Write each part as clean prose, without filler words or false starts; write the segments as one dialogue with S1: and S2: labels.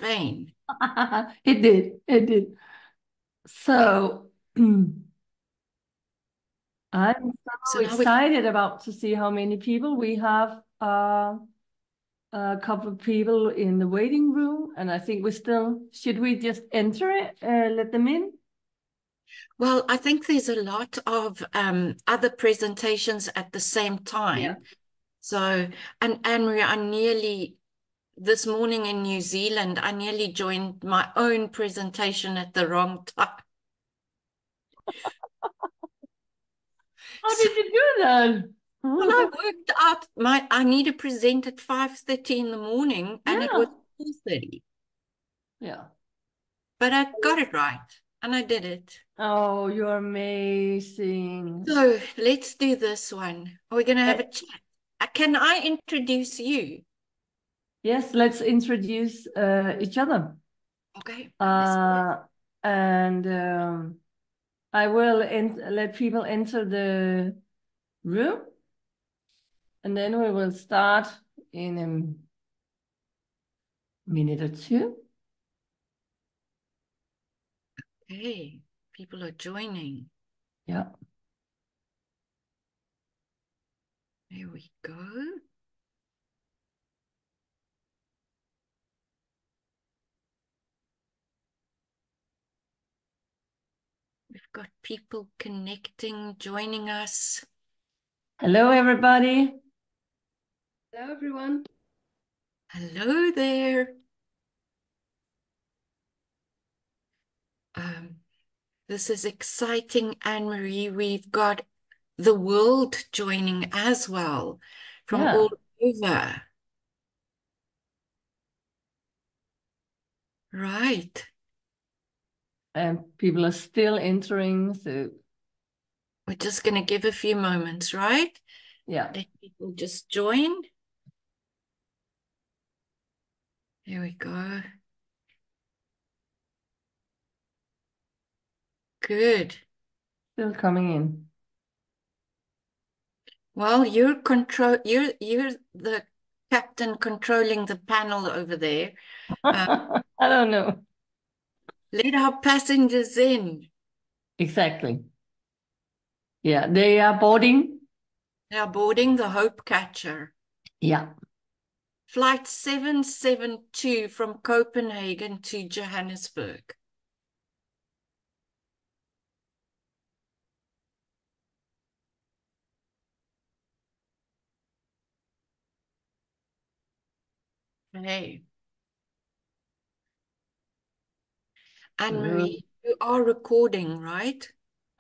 S1: champagne.
S2: It did. It did. So I'm so
S1: So now we,
S2: excited about to see how many people we have. A couple of people in the waiting room, and I think we still should we just enter it, let them in?
S1: well, I think there's a lot of other presentations at the same time.
S2: Yeah.
S1: So, and Anne-Marie, this morning in New Zealand, I nearly joined my own presentation at the wrong time.
S2: How
S1: So,
S2: did you do that?
S1: well, I worked out I need to present at 5:30 in the morning, and it was
S2: Yeah.
S1: 4:30.
S2: Yeah.
S1: But I got it right, and I did it.
S2: Oh, you're amazing.
S1: So let's do this one. Are we going to have
S2: Eh,
S1: a chat? Can I introduce you?
S2: yes, let's introduce each other.
S1: Okay, let's do it.
S2: Uh, and I will let people enter the room, and then we will start in a minute or two.
S1: Okay, people are joining.
S2: Yeah.
S1: There we go. We've got people connecting, joining us.
S2: Hello, everybody.
S3: Hello, everyone.
S1: Hello there. This is exciting, Anne-Marie. We've got the world joining as well from
S2: Yeah.
S1: all over. Right.
S2: And people are still entering, so
S1: We're just going to give a few moments, right?
S2: yeah.
S1: Let people just join. There we go. Good.
S2: Still coming in.
S1: Well, you're the captain controlling the panel over there.
S2: I don't know.
S1: Let our passengers in.
S2: Exactly. Yeah, they are boarding.
S1: They are boarding the Hope Catcher.
S2: Yeah.
S1: Flight 772 from Copenhagen to Johannesburg. Hey. Anne-Marie, you are recording, right?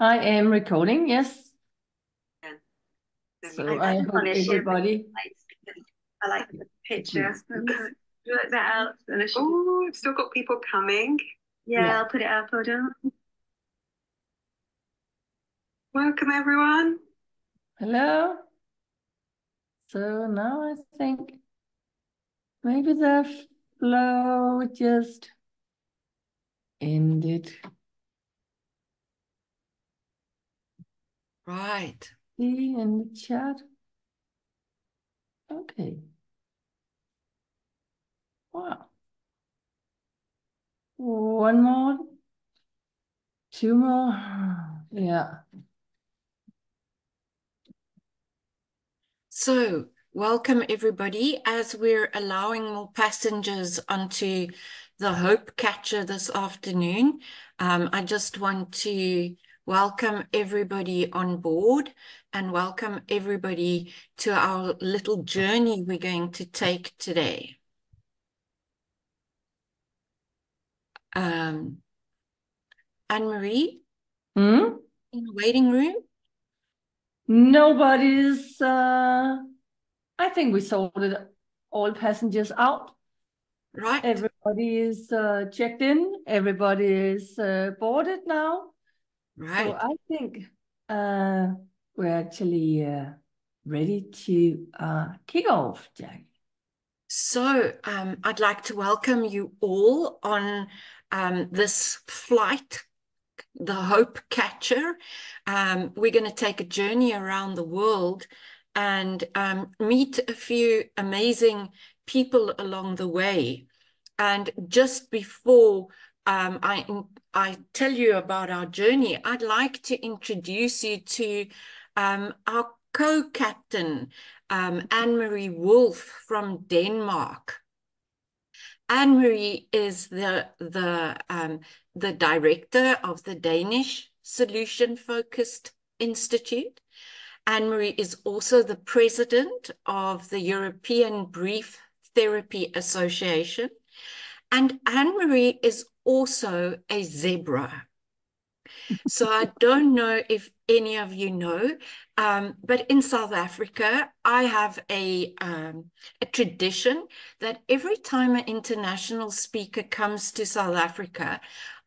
S2: I am recording, yes.
S3: Yeah.
S2: So I hope everybody.
S3: I like the picture. Work that out. Oh, I've still got people coming. Yeah, I'll put it up. Hold on. Welcome, everyone.
S2: Hello. So now I think maybe the flow just ended.
S1: Right.
S2: See in the chat. Okay. Wow. One more. Two more. Yeah.
S1: So, welcome everybody. As we're allowing more passengers onto the Hope Catcher this afternoon, I just want to welcome everybody on board and welcome everybody to our little journey we're going to take today. Anne-Marie, in the waiting room?
S2: Nobody's, I think we sorted all passengers out.
S1: Right.
S2: Everybody is checked in. Everybody is boarded now.
S1: Right.
S2: So I think we're actually ready to kick off, Jacqui.
S1: So I'd like to welcome you all on this flight, the Hope Catcher. We're going to take a journey around the world and meet a few amazing people along the way. And just before I tell you about our journey, I'd like to introduce you to our co-captain, Anne-Marie Wulf from Denmark. Anne-Marie is the director of the Danish Solution-Focused Institute. Anne-Marie is also the president of the European Brief Therapy Association. And Anne-Marie is also a zebra. So I don't know if any of you know, but in South Africa, I have a tradition that every time an international speaker comes to South Africa,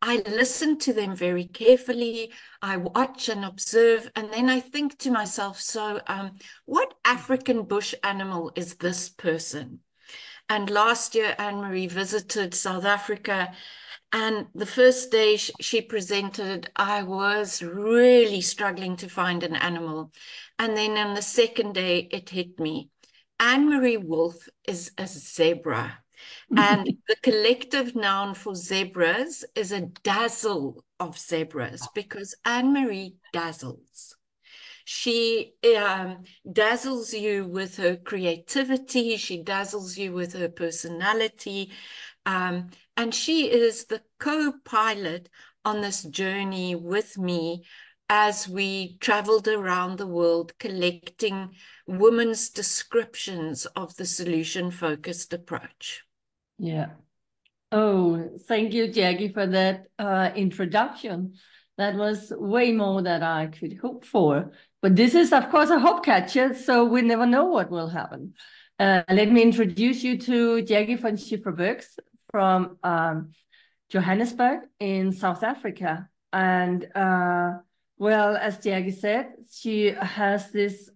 S1: I listen to them very carefully. I watch and observe, and then I think to myself, so what African bush animal is this person? And last year, Anne-Marie visited South Africa, and the first day she presented, I was really struggling to find an animal. And then on the second day, it hit me. Anne-Marie Wulf is a zebra. And the collective noun for zebras is a dazzle of zebras, because Anne-Marie dazzles. She dazzles you with her creativity. She dazzles you with her personality. And she is the co-pilot on this journey with me as we traveled around the world collecting women's descriptions of the solution-focused approach.
S2: Yeah. Oh, thank you, Jacqui, for that introduction. That was way more than I could hope for. But this is, of course, a hope catcher, so we never know what will happen. Let me introduce you to Jacqui von Cziffra-Bergs from Johannesburg in South Africa. And well, as Jacqui said, she has this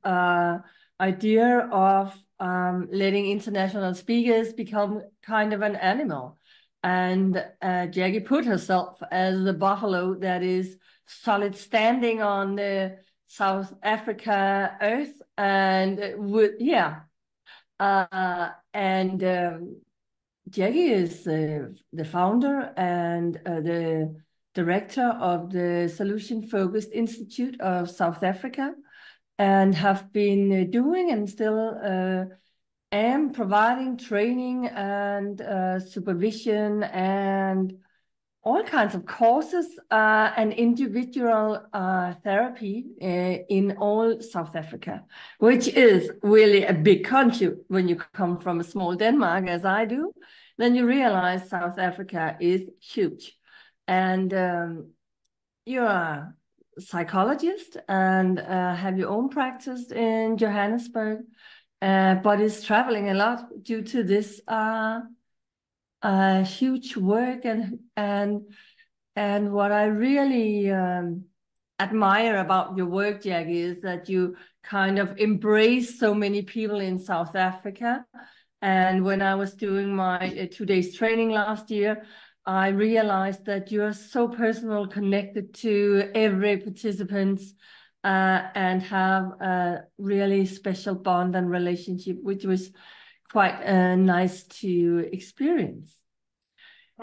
S2: idea of letting international speakers become kind of an animal. And Jacqui put herself as the buffalo that is solid standing on the South Africa earth. And Jacqui is the founder and the director of the Solution-Focused Institute of South Africa, and have been doing and still am providing training and supervision and all kinds of courses and individual therapy in all South Africa, which is really a big country when you come from a small Denmark, as I do. Then you realize South Africa is huge. And you're a psychologist and have your own practice in Johannesburg, but is traveling a lot due to this huge work. And what I really admire about your work, Jacqui, is that you kind of embrace so many people in South Africa. And when I was doing my 2 days training last year, I realized that you're so personal, connected to every participant, and have a really special bond and relationship, which was quite nice to experience.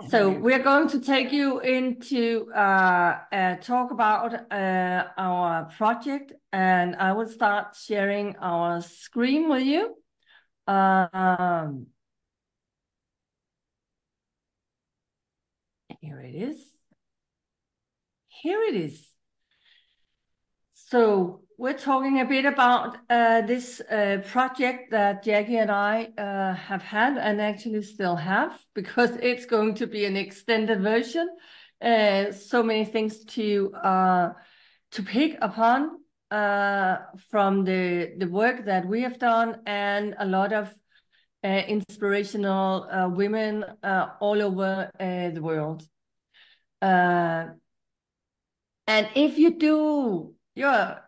S2: So we're going to take you into talk about our project, and I will start sharing our screen with you. Here it is. Here it is. So we're talking a bit about this project that Jacqui and I have had and actually still have, because it's going to be an extended version. So many things to pick upon from the work that we have done, and a lot of inspirational women all over the world. And if you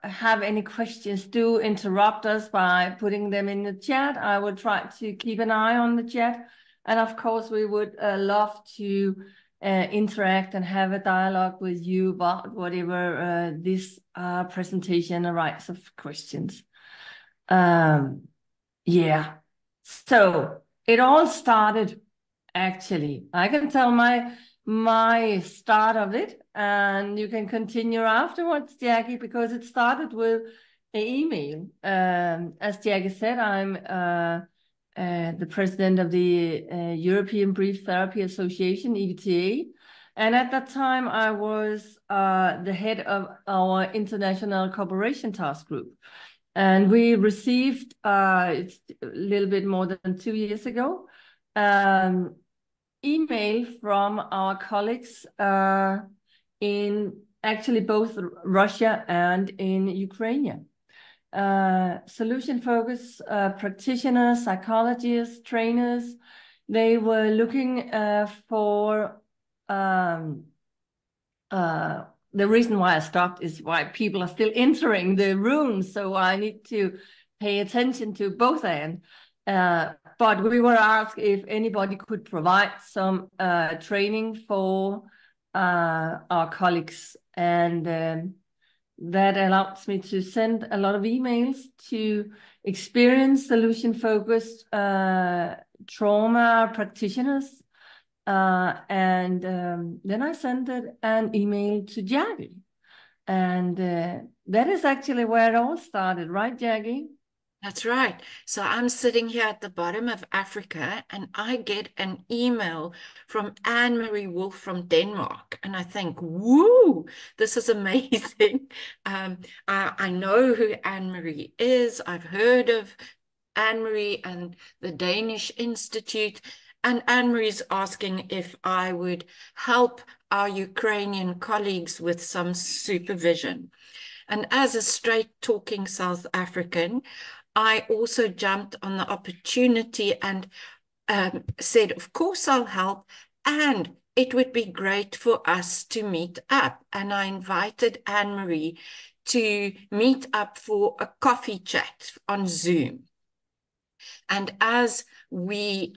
S2: have any questions, do interrupt us by putting them in the chat. I will try to keep an eye on the chat. And of course, we would love to interact and have a dialogue with you about whatever this presentation arises of questions. Yeah, so it all started actually. I can tell my start of it, and you can continue afterwards, Jacqui, because it started with an email. As Jacqui said, I'm the president of the European Brief Therapy Association, EBTA. And at that time, I was the head of our International Cooperation Task Group. And we received, it's a little bit more than 2 years ago, email from our colleagues in actually both Russia and in Ukraine. Solution-focused practitioners, psychologists, trainers, they were looking for the reason why I stopped is why people are still entering the room, so I need to pay attention to both ends. But we were asked if anybody could provide some training for our colleagues, and that allows me to send a lot of emails to experienced solution-focused trauma practitioners. And then I sent an email to Jacqui. And that is actually where it all started, right, Jacqui?
S1: That's right. So I'm sitting here at the bottom of Africa, and I get an email from Anne-Marie Wulf from Denmark. And I think, woo, this is amazing. I know who Anne-Marie is. I've heard of Anne-Marie and the Danish Institute. And Anne-Marie's asking if I would help our Ukrainian colleagues with some supervision. And as a straight-talking South African, I also jumped on the opportunity and said, of course I'll help, and it would be great for us to meet up. And I invited Anne-Marie to meet up for a coffee chat on Zoom. And as we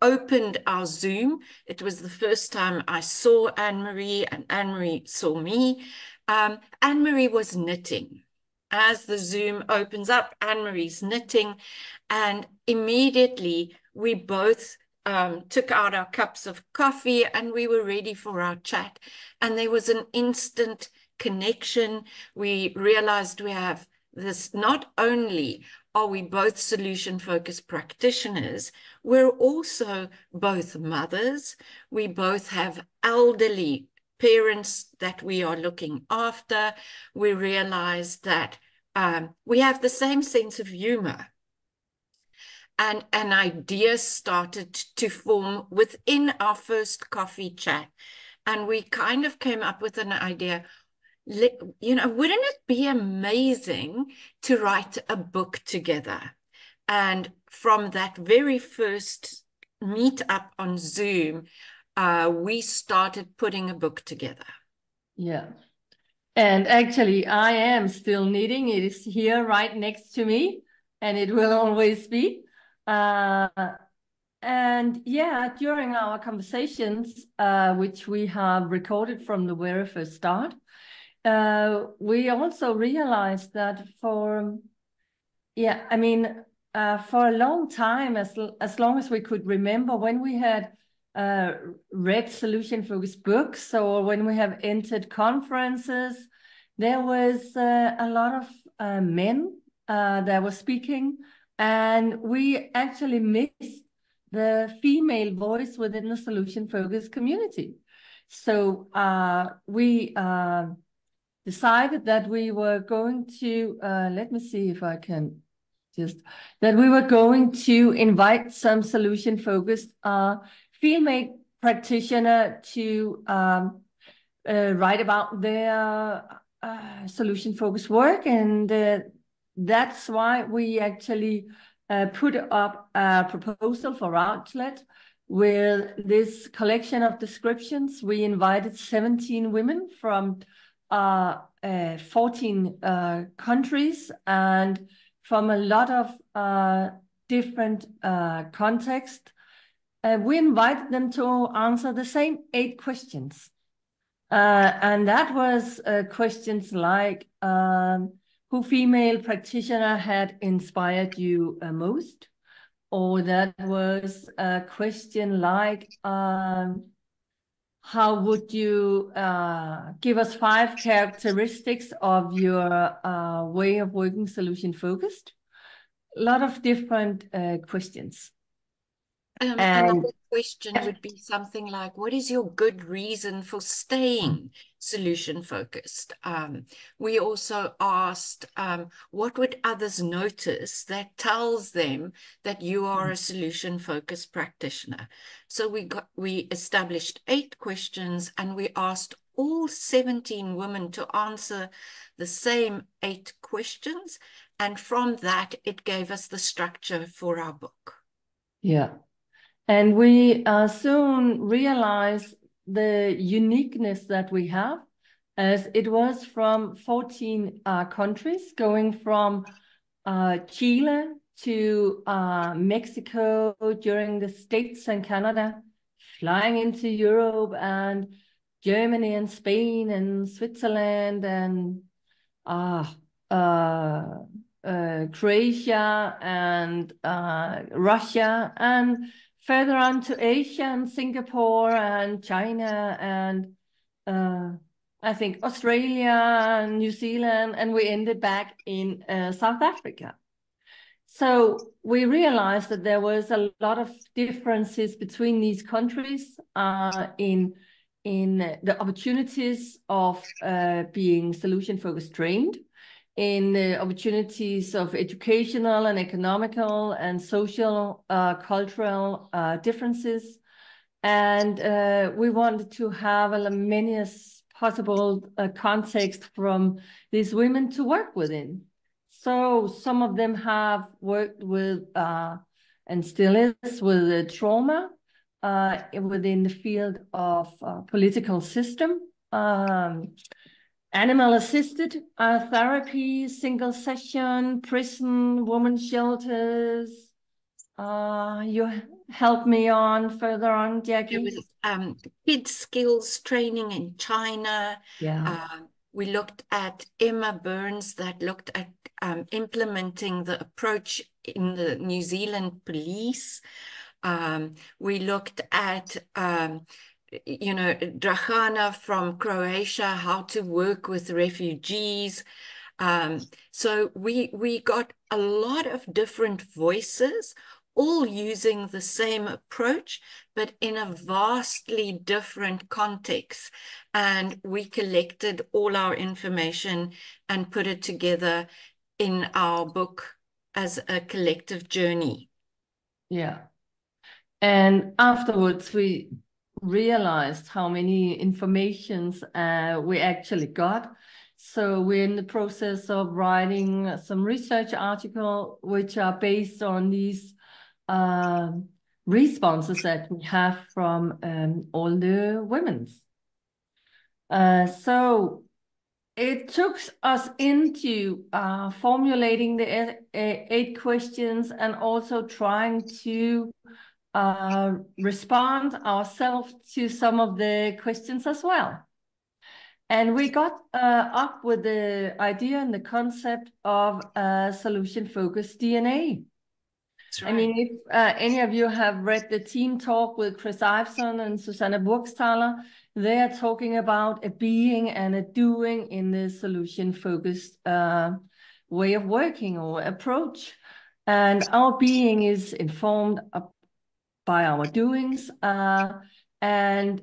S1: opened our Zoom, it was the first time I saw Anne-Marie and Anne-Marie saw me. Anne-Marie was knitting. As the Zoom opens up, Anne-Marie's knitting, and immediately we both took out our cups of coffee and we were ready for our chat. And there was an instant connection. We realized we have this, not only are we both solution-focused practitioners, we're also both mothers. We both have elderly parents that we are looking after. We realize that we have the same sense of humor. And an idea started to form within our first coffee chat. And we kind of came up with an idea, you know, wouldn't it be amazing to write a book together? And from that very first meet up on Zoom, we started putting a book together.
S2: Yeah. And actually, I am still knitting. It is here right next to me, and it will always be. And yeah, during our conversations, which we have recorded from the very first start, we also realized that for a long time, as long as we could remember, when we had read solution-focused books or when we have entered conferences, there was a lot of men that were speaking, and we actually missed the female voice within the solution-focused community. So we decided that we were going to, let me see if I can that we were going to invite some solution-focused female practitioner to write about their solution-focused work. And that's why we actually put up a proposal for Routledge with this collection of descriptions. We invited 17 women from 14 countries and from a lot of different contexts. We invited them to answer the same 8 questions. And that was questions like, who female practitioner had inspired you most? or that was a question like, how would you give us 5 characteristics of your way of working solution focused? A lot of different questions.
S1: Another question would be something like, what is your good reason for staying solution focused? We also asked, what would others notice that tells them that you are a solution focused practitioner? So we established 8 questions, and we asked all 17 women to answer the same 8 questions. And from that, it gave us the structure for our book.
S2: Yeah. And we soon realized the uniqueness that we have, as it was from 14 countries, going from Chile to Mexico, during the States and Canada, flying into Europe and Germany and Spain and Switzerland and Croatia and Russia, and further on to Asia and Singapore and China and I think Australia and New Zealand, and we ended back in South Africa. So we realized that there was a lot of differences between these countries in the opportunities of being solution-focused trained, in the opportunities of educational and economical and social, cultural differences. And we wanted to have as many as possible context from these women to work within. So some of them have worked with, and still is, with trauma within the field of political system, animal-assisted therapy, single session, prison, women's shelters. You help me on further on, Jacqui.
S1: There was kids skills training in China.
S2: Yeah.
S1: We looked at Emma Burns, that looked at implementing the approach in the New Zealand police. We looked at Dragana from Croatia, how to work with refugees. So we got a lot of different voices, all using the same approach, but in a vastly different context. And we collected all our information and put it together in our book as a collective journey.
S2: Yeah. And afterwards, we realized how many informations we actually got. So we're in the process of writing some research articles which are based on these responses that we have from all the women. So it took us into formulating the 8 questions and also trying to respond ourselves to some of the questions as well. And we got up with the idea and the concept of solution-focused DNA. Right. I mean, if any of you have read the team talk with Chris Iveson and Susanne Burgsthaler, they are talking about a being and a doing in the solution-focused way of working or approach. And our being is informed by our doings. And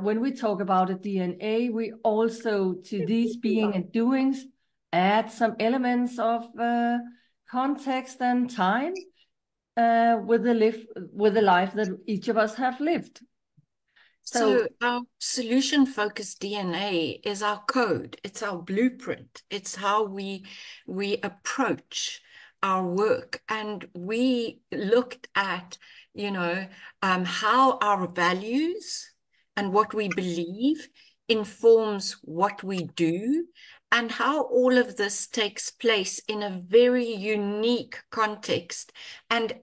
S2: when we talk about a DNA, we also, to these being and doings, add some elements of context and time with the life that each of us have lived.
S1: So our solution-focused DNA is our code. It's our blueprint. It's how we approach our work. And we looked at, how our values and what we believe informs what we do, and how all of this takes place in a very unique context and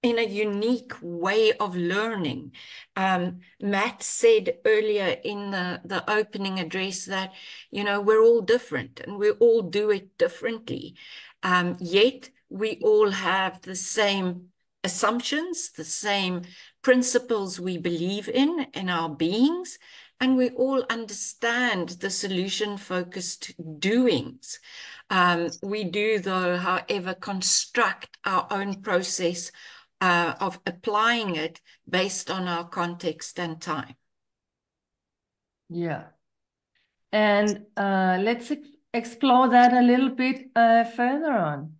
S1: in a unique way of learning. Matt said earlier in the opening address that, we're all different and we all do it differently. Yet we all have the same assumptions, the same principles we believe in our beings, and we all understand the solution-focused doings. We do, though, however, construct our own process of applying it based on our context and time.
S2: Yeah. And let's explore that a little bit further on,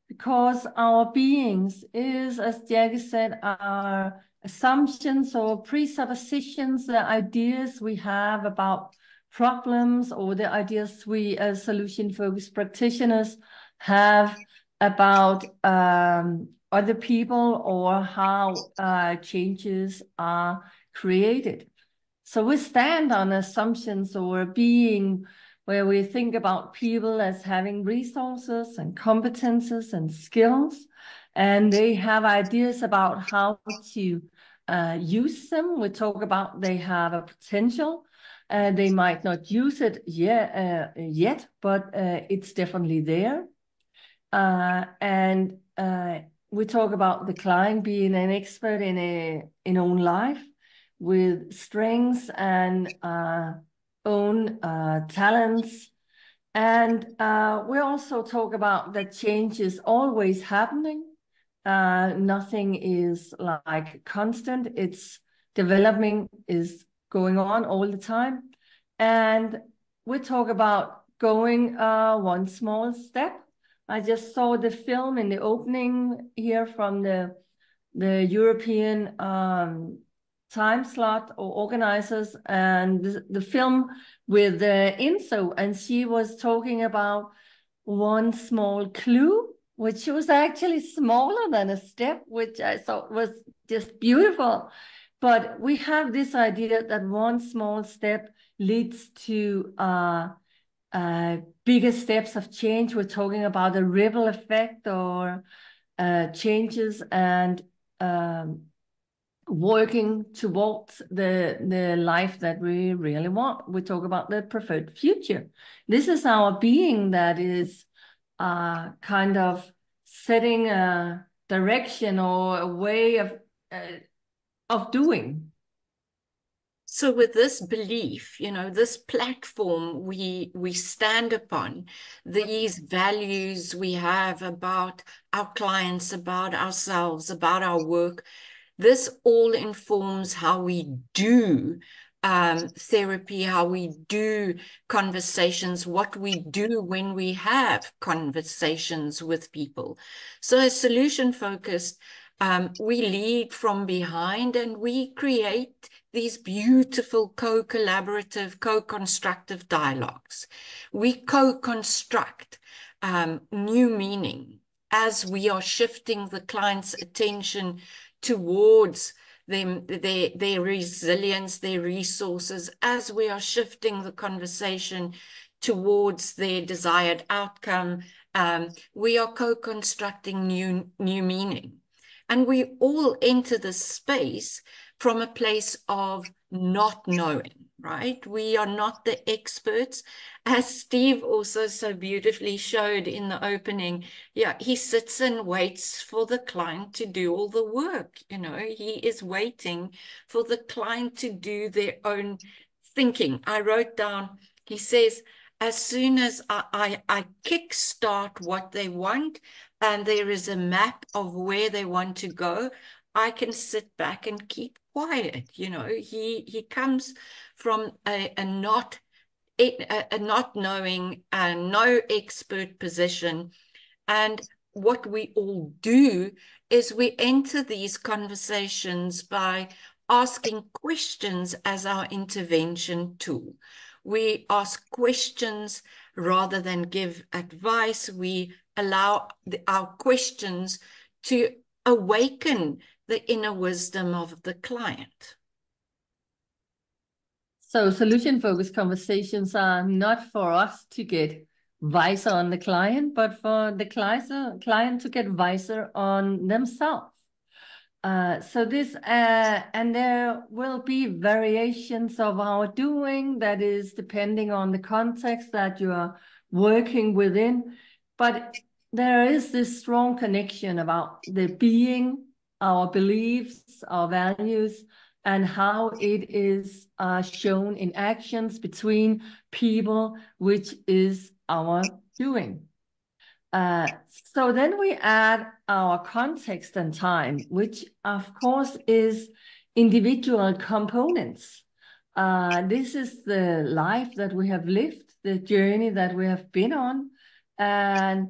S2: because our beings is, as Jacqui said, our assumptions or presuppositions, the ideas we have about problems, or the ideas we as solution-focused practitioners have about other people, or how changes are created. So we stand on assumptions or being where we think about people as having resources and competences and skills, and they have ideas about how to use them. We talk about they have a potential. They might not use it yet, but it's definitely there. And we talk about the client being an expert in own life, with strengths and own talents. And we also talk about that change is always happening. Nothing is like constant. It's developing, is going on all the time. And we talk about going one small step. I just saw the film in the opening here from the European time slot or organizers, and the film with Inso, and she was talking about one small clue, which was actually smaller than a step, which I thought was just beautiful. But we have this idea that one small step leads to bigger steps of change. We're talking about a ripple effect, or changes, and working towards the life that we really want. We talk about the preferred future. This is our being that is kind of setting a direction or a way of doing.
S1: So with this belief, this platform we stand upon, these values we have about our clients, about ourselves, about our work, this all informs how we do therapy, how we do conversations, what we do when we have conversations with people. So as solution-focused, we lead from behind, and we create these beautiful co-collaborative, co-constructive dialogues. We co-construct new meaning as we are shifting the client's attention towards their resilience, their resources, as we are shifting the conversation towards their desired outcome. We are co-constructing new meaning. And we all enter this space from a place of not knowing, right? We are not the experts. As Steve also so beautifully showed in the opening, yeah, he sits and waits for the client to do all the work. He is waiting for the client to do their own thinking. I wrote down, he says, as soon as I kickstart what they want, and there is a map of where they want to go, I can sit back and keep quiet. He comes from a not knowing and no expert position. And what we all do is we enter these conversations by asking questions as our intervention tool. We ask questions rather than give advice. We allow our questions to awaken the inner wisdom of the client.
S2: So solution-focused conversations are not for us to get wiser on the client, but for the client to get wiser on themselves. So this, and there will be variations of our doing that is depending on the context that you are working within. But there is this strong connection about the being our beliefs, our values, and how it is shown in actions between people, which is our doing. So then we add our context and time, which of course is individual components. This is the life that we have lived, the journey that we have been on. And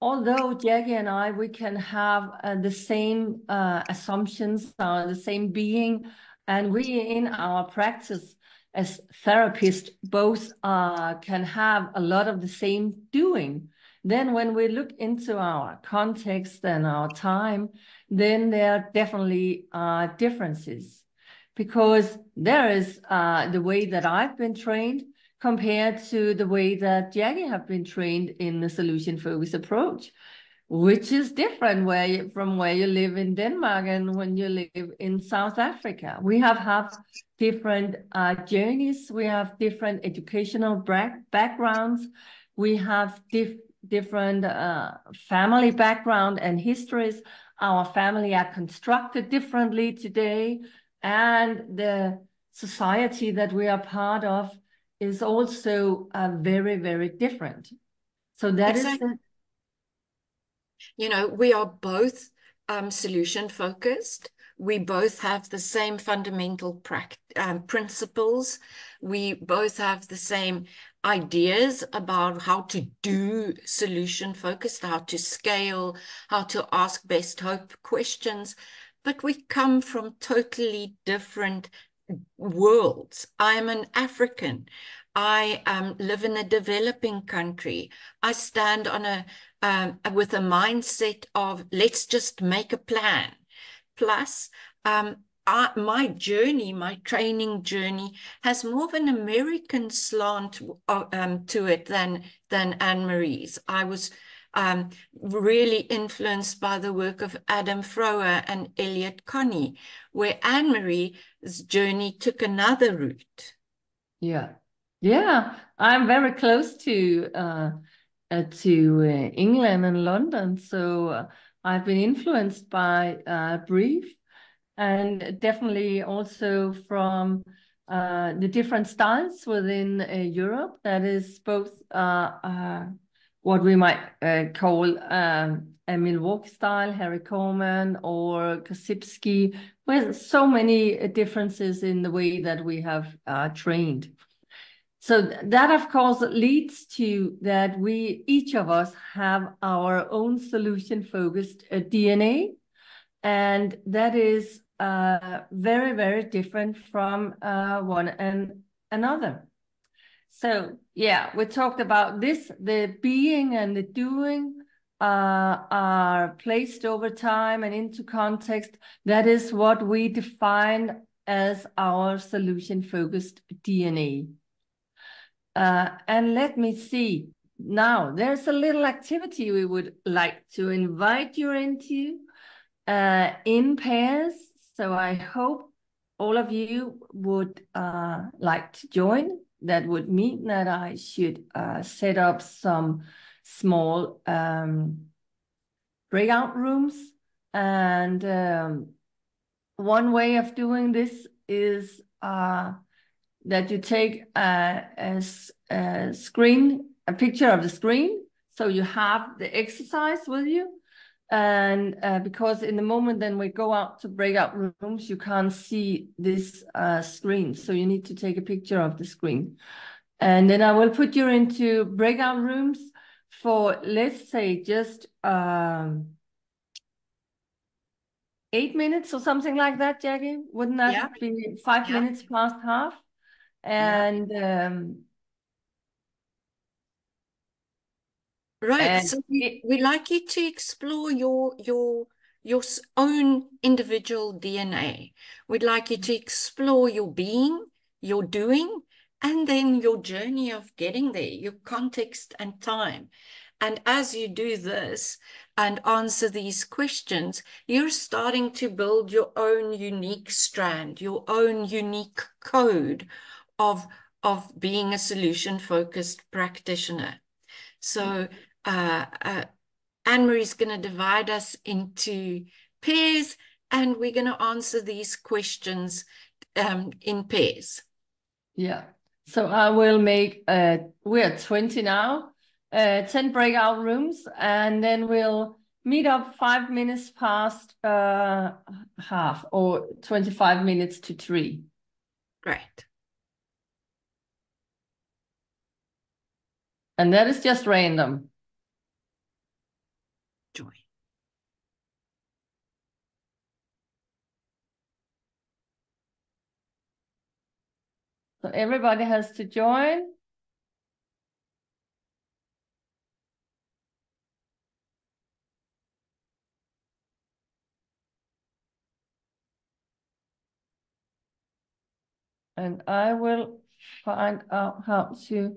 S2: although Jacqui and I, we can have the same assumptions, the same being, and we in our practice as therapists both can have a lot of the same doing. Then when we look into our context and our time, then there are definitely differences, because there is the way that I've been trained compared to the way that Jacqui have been trained in the solution-focused approach, which is different from where you live in Denmark and when you live in South Africa. We have different journeys. We have different educational backgrounds. We have different family background and histories. Our family are constructed differently today, and the society that we are part of is also very, very different. So that exactly. Is
S1: you know, we are both solution focused. We both have the same fundamental principles. We both have the same ideas about how to do solution focused, how to scale, how to ask best hope questions. But we come from totally different worlds. I'm an African. I live in a developing country. I stand on with a mindset of let's just make a plan. Plus, my journey, my training journey, has more of an American slant to it than Anne-Marie's. I was really influenced by the work of Adam Froer and Elliot Connie, where Anne-Marie's journey took another route.
S2: Yeah, I'm very close to England and London, so I've been influenced by Brief, and definitely also from the different styles within Europe. That is both what we might call a Milwaukee style, Harry Coleman or Kossipski, with so many differences in the way that we have trained. So that, of course, leads to that each of us have our own solution-focused DNA, and that is very, very different from one and another. So yeah, we talked about this, the being and the doing are placed over time and into context. That is what we define as our solution-focused DNA. And let me see. Now, there's a little activity we would like to invite you into in pairs. So I hope all of you would like to join. That would mean that I should set up some small breakout rooms. And one way of doing this is that you take a picture of the screen, so you have the exercise with you. And because in the moment then we go out to breakout rooms, you can't see this screen, so you need to take a picture of the screen. And then I will put you into breakout rooms for, let's say, just 8 minutes or something like that, Jacqui. Wouldn't that be 5 minutes past half? And
S1: right. And so we'd like you to explore your own individual DNA. We'd like you to explore your being, your doing, and then your journey of getting there, your context and time. And as you do this and answer these questions, you're starting to build your own unique strand, your own unique code of being a solution-focused practitioner. So Anne-Marie's going to divide us into pairs, and we're going to answer these questions in pairs.
S2: Yeah. So I will make, we're 20 now, 10 breakout rooms, and then we'll meet up 5 minutes past half, or 25 minutes to 3.
S1: Great.
S2: And that is just random.
S1: Joy.
S2: So everybody has to join. And I will find out how to.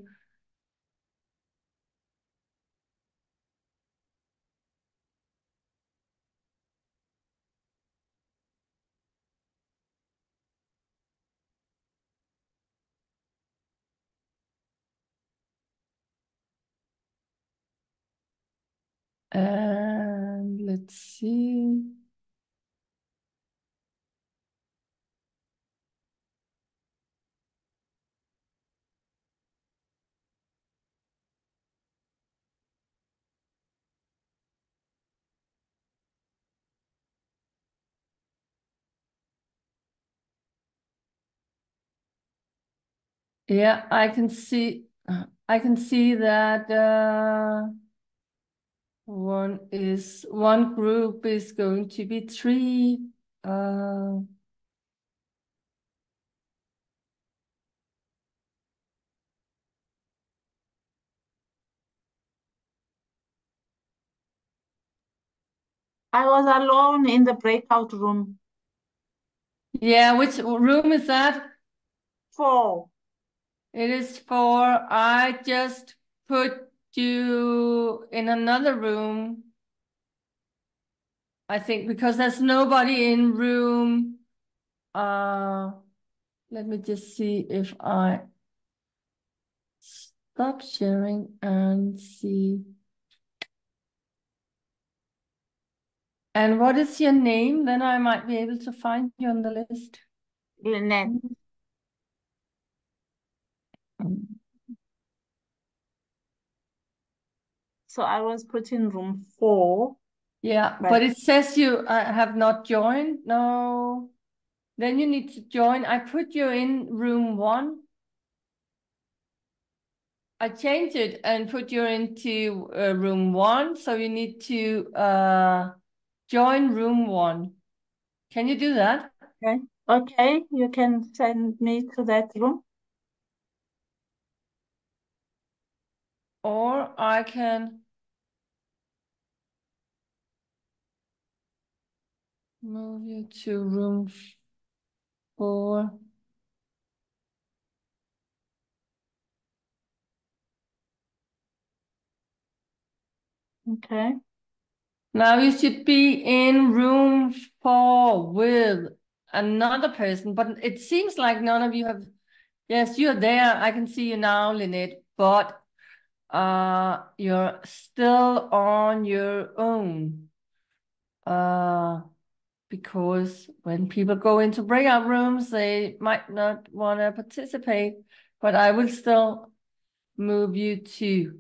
S2: And let's see. Yeah, I can see that one group is going to be 3.
S4: I was alone in the breakout room.
S2: Yeah, which room is that?
S4: 4.
S2: It is 4. I just put you in another room, I think, because there's nobody in room. Let me just see if I stop sharing and see. And what is your name? Then I might be able to find you on the list.
S4: Lynette. So I was put in room 4.
S2: Yeah, but it says you have not joined. No. Then you need to join. I put you in room 1. I changed it and put you into room 1. So you need to join room 1. Can you do that?
S4: Okay. Okay, you can send me to that room.
S2: Or I can move you to room 4.
S4: Okay.
S2: Now you should be in room 4 with another person, but it seems like none of you have. Yes, you're there. I can see you now, Lynette, but you're still on your own. Because when people go into breakout rooms, they might not want to participate, but I will still move you to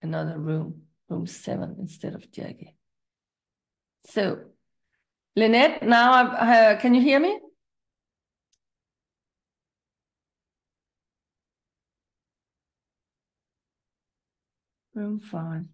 S2: another room 7 instead of Jacqui. So, Lynette, now can you hear me? Room 5.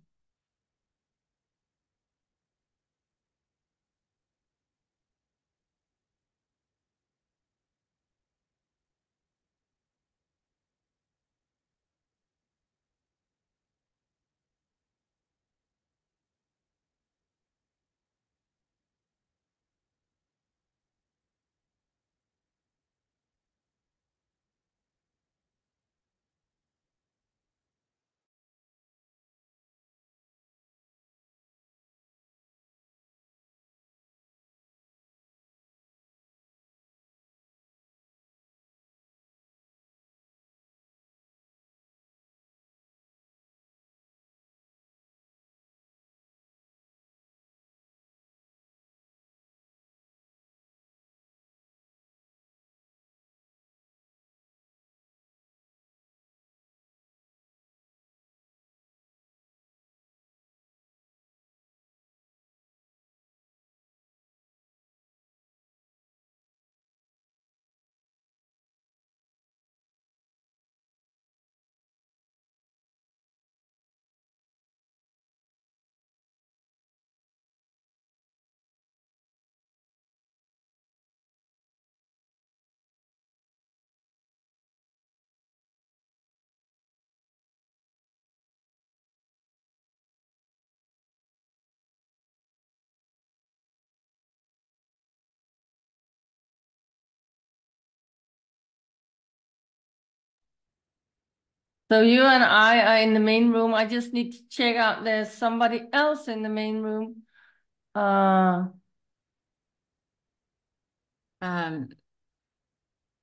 S2: So you and I are in the main room. I just need to check out there's somebody else in the main room.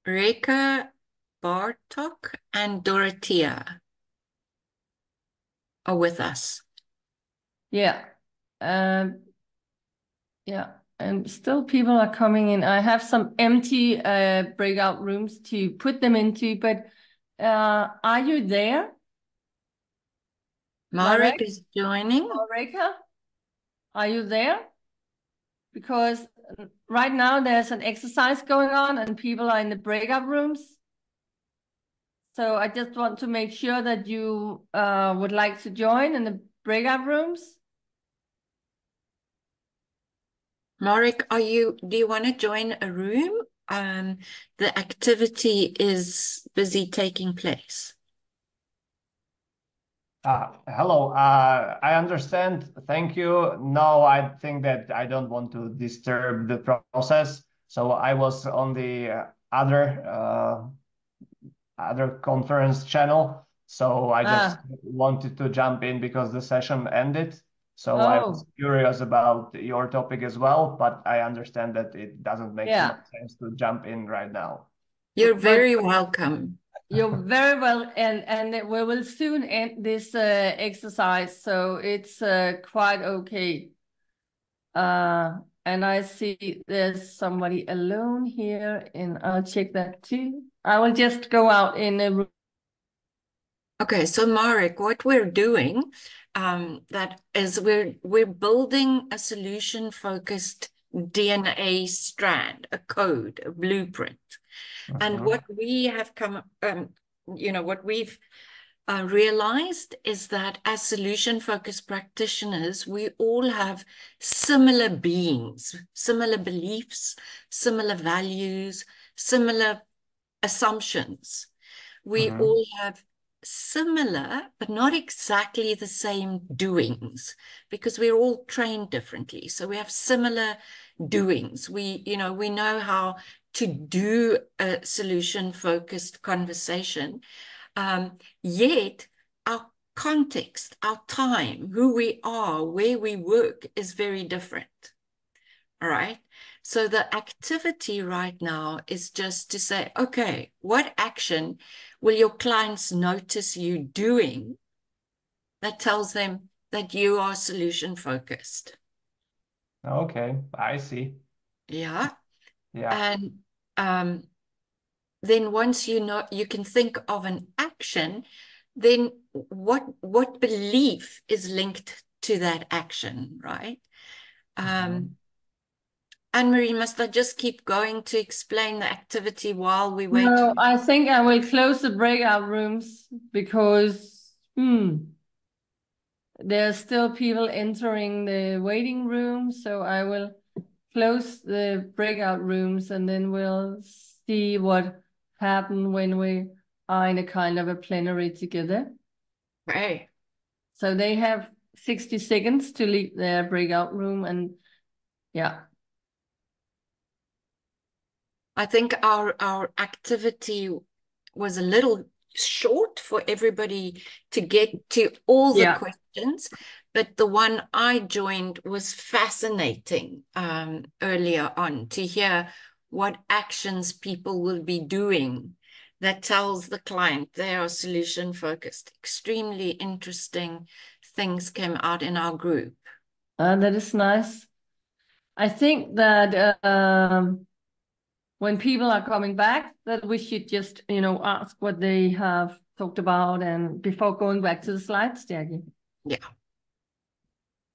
S1: Reka, Bartok, and Dorothea are with us.
S2: Yeah. Yeah. And still people are coming in. I have some empty breakout rooms to put them into, but are you there?
S1: Marek is joining.
S2: Reka, are you there? Because right now there's an exercise going on and people are in the breakout rooms. So I just want to make sure that you would like to join in the breakout rooms.
S1: Marek, do you want to join a room? The activity is busy taking place.
S5: Hello, I understand. Thank you. No, I think that I don't want to disturb the process. So I was on the other conference channel. So I just wanted to jump in because the session ended. So I was curious about your topic as well, but I understand that it doesn't make so much sense to jump in right now.
S1: You're very welcome.
S2: You're very well, and we will soon end this exercise, so it's quite okay. And I see there's somebody alone here, and I'll check that too. I will just go out in the room.
S1: Okay, so Marek, what we're doing, that is we're building a solution-focused DNA strand, a code, a blueprint. And what we have what we've realized is that as solution-focused practitioners, we all have similar beings, similar beliefs, similar values, similar assumptions. We all have similar, but not exactly the same doings, because we're all trained differently. So we have similar doings. We know how to do a solution-focused conversation, yet our context, our time, who we are, where we work is very different. All right. So the activity right now is just to say, okay, what action will your clients notice you doing that tells them that you are solution focused?
S5: Okay, I see.
S1: Yeah.
S5: Yeah.
S1: And then once you know, you can think of an action, then what belief is linked to that action, right? Anne-Marie, must I just keep going to explain the activity while we wait?
S2: No, I think I will close the breakout rooms because there's still people entering the waiting room. So I will close the breakout rooms and then we'll see what happens when we are in a kind of a plenary together.
S1: Right.
S2: So they have 60 seconds to leave their breakout room and yeah.
S1: I think our activity was a little short for everybody to get to all the questions, but the one I joined was fascinating earlier on to hear what actions people will be doing that tells the client they are solution focused. Extremely interesting things came out in our group.
S2: That is nice. I think that when people are coming back, that we should just, ask what they have talked about and before going back to the slides, Jacqui.
S1: Yeah.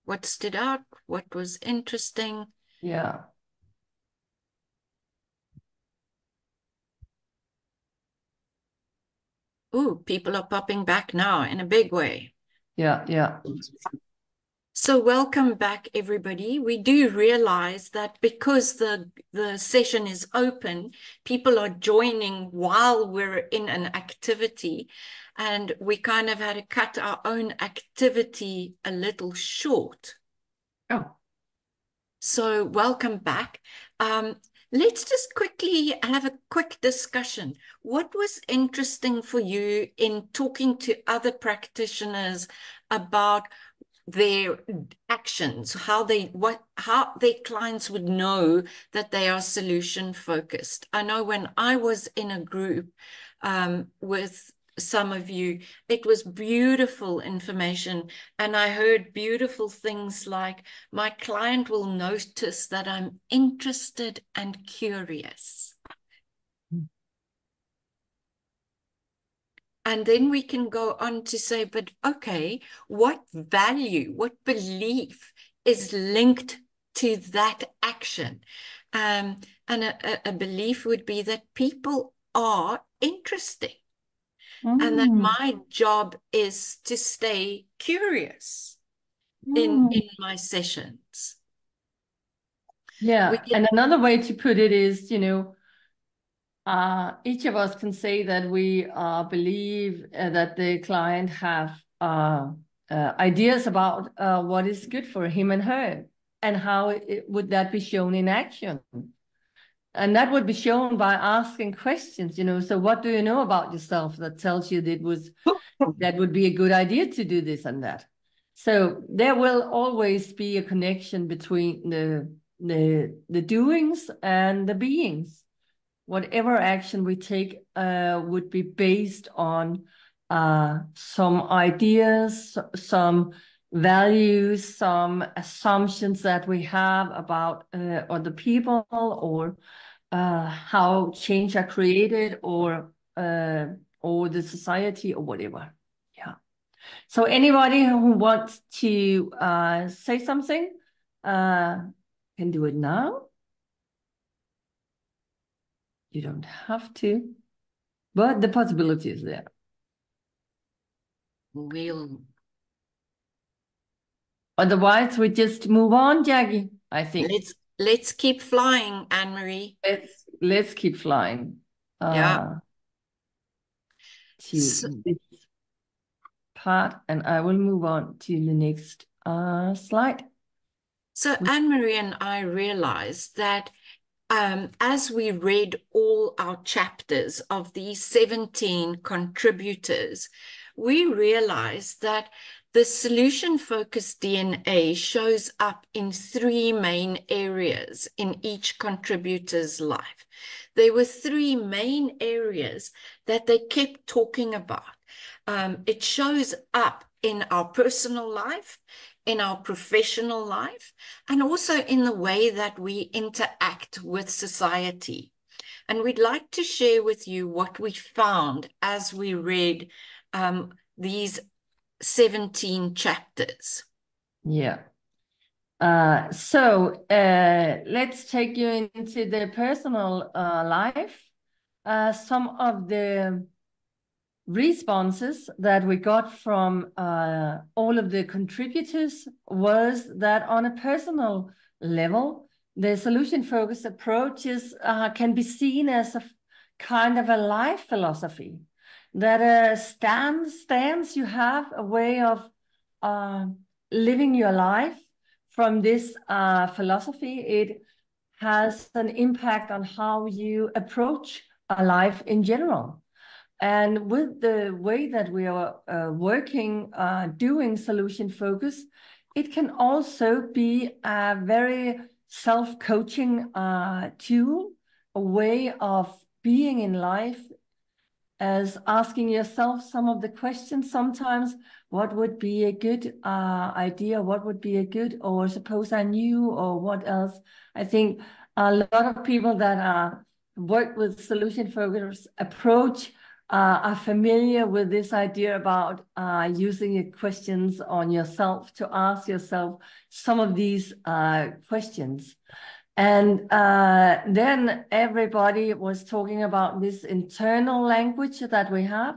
S1: What stood out? What was interesting?
S2: Yeah.
S1: Ooh, people are popping back now in a big way.
S2: Yeah, yeah.
S1: So welcome back, everybody. We do realize that because the session is open, people are joining while we're in an activity, and we kind of had to cut our own activity a little short.
S2: Oh.
S1: So welcome back. Let's just quickly have a quick discussion. What was interesting for you in talking to other practitioners about their actions, how their clients would know that they are solution focused? I know when I was in a group with some of you, it was beautiful information, and I heard beautiful things like, my client will notice that I'm interested and curious. And then we can go on to say, but okay, what value, what belief is linked to that action? And a belief would be that people are interesting. And that my job is to stay curious in my sessions.
S2: Yeah, and another way to put it is, you know, each of us can say that we believe that the client have ideas about what is good for him and her, and how would that be shown in action. And that would be shown by asking questions, you know, so what do you know about yourself that tells you that would be a good idea to do this and that? So there will always be a connection between the doings and the beings. Whatever action we take would be based on some ideas, some values, some assumptions that we have about other people, or how change are created, or the society, or whatever. Yeah. So anybody who wants to say something can do it now. You don't have to, but the possibility is there. Otherwise, we just move on, Jacqui, I think.
S1: Let's keep flying, Anne-Marie.
S2: Let's keep flying.
S1: Yeah.
S2: To this part, and I will move on to the next slide.
S1: So Anne-Marie and I realized that as we read all our chapters of these 17 contributors, we realized that the solution-focused DNA shows up in 3 main areas in each contributor's life. There were 3 main areas that they kept talking about. It shows up in our personal life, in our professional life, and also in the way that we interact with society. And we'd like to share with you what we found as we read these 17 chapters.
S2: Yeah. So let's take you into the personal life. Some of the responses that we got from all of the contributors was that on a personal level, the solution-focused approaches can be seen as a kind of a life philosophy, that a stance you have, a way of living your life from this philosophy. It has an impact on how you approach a life in general. And with the way that we are working, doing solution focus, it can also be a very self-coaching tool, a way of being in life, as asking yourself some of the questions sometimes. What would be a good idea? What would be a good, or suppose I knew, or what else? I think a lot of people that work with solution focus approach are familiar with this idea about using your questions on yourself to ask yourself some of these questions. And then everybody was talking about this internal language that we have.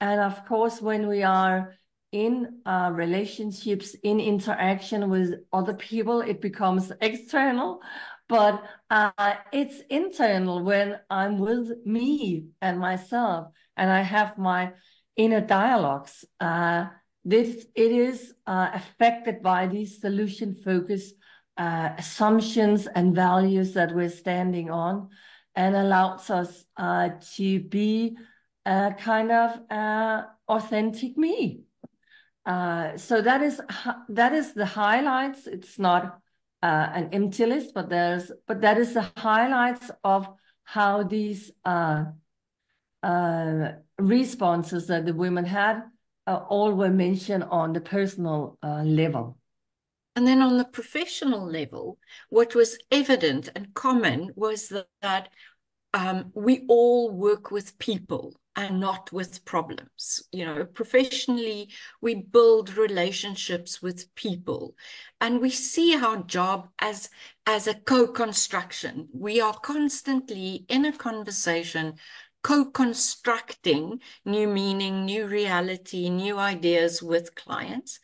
S2: And of course, when we are in relationships, in interaction with other people, it becomes external. But it's internal when I'm with me and myself, and I have my inner dialogues. It is affected by these solution-focused assumptions and values that we're standing on, and allows us to be kind of authentic me. So that is the highlights. It's not an empty list, but that is the highlights of how these responses that the women had all were mentioned on the personal level.
S1: And then on the professional level, what was evident and common was that we all work with people and not with problems. You know, professionally, we build relationships with people, and we see our job as a co-construction. We are constantly in a conversation, co-constructing new meaning, new reality, new ideas with clients.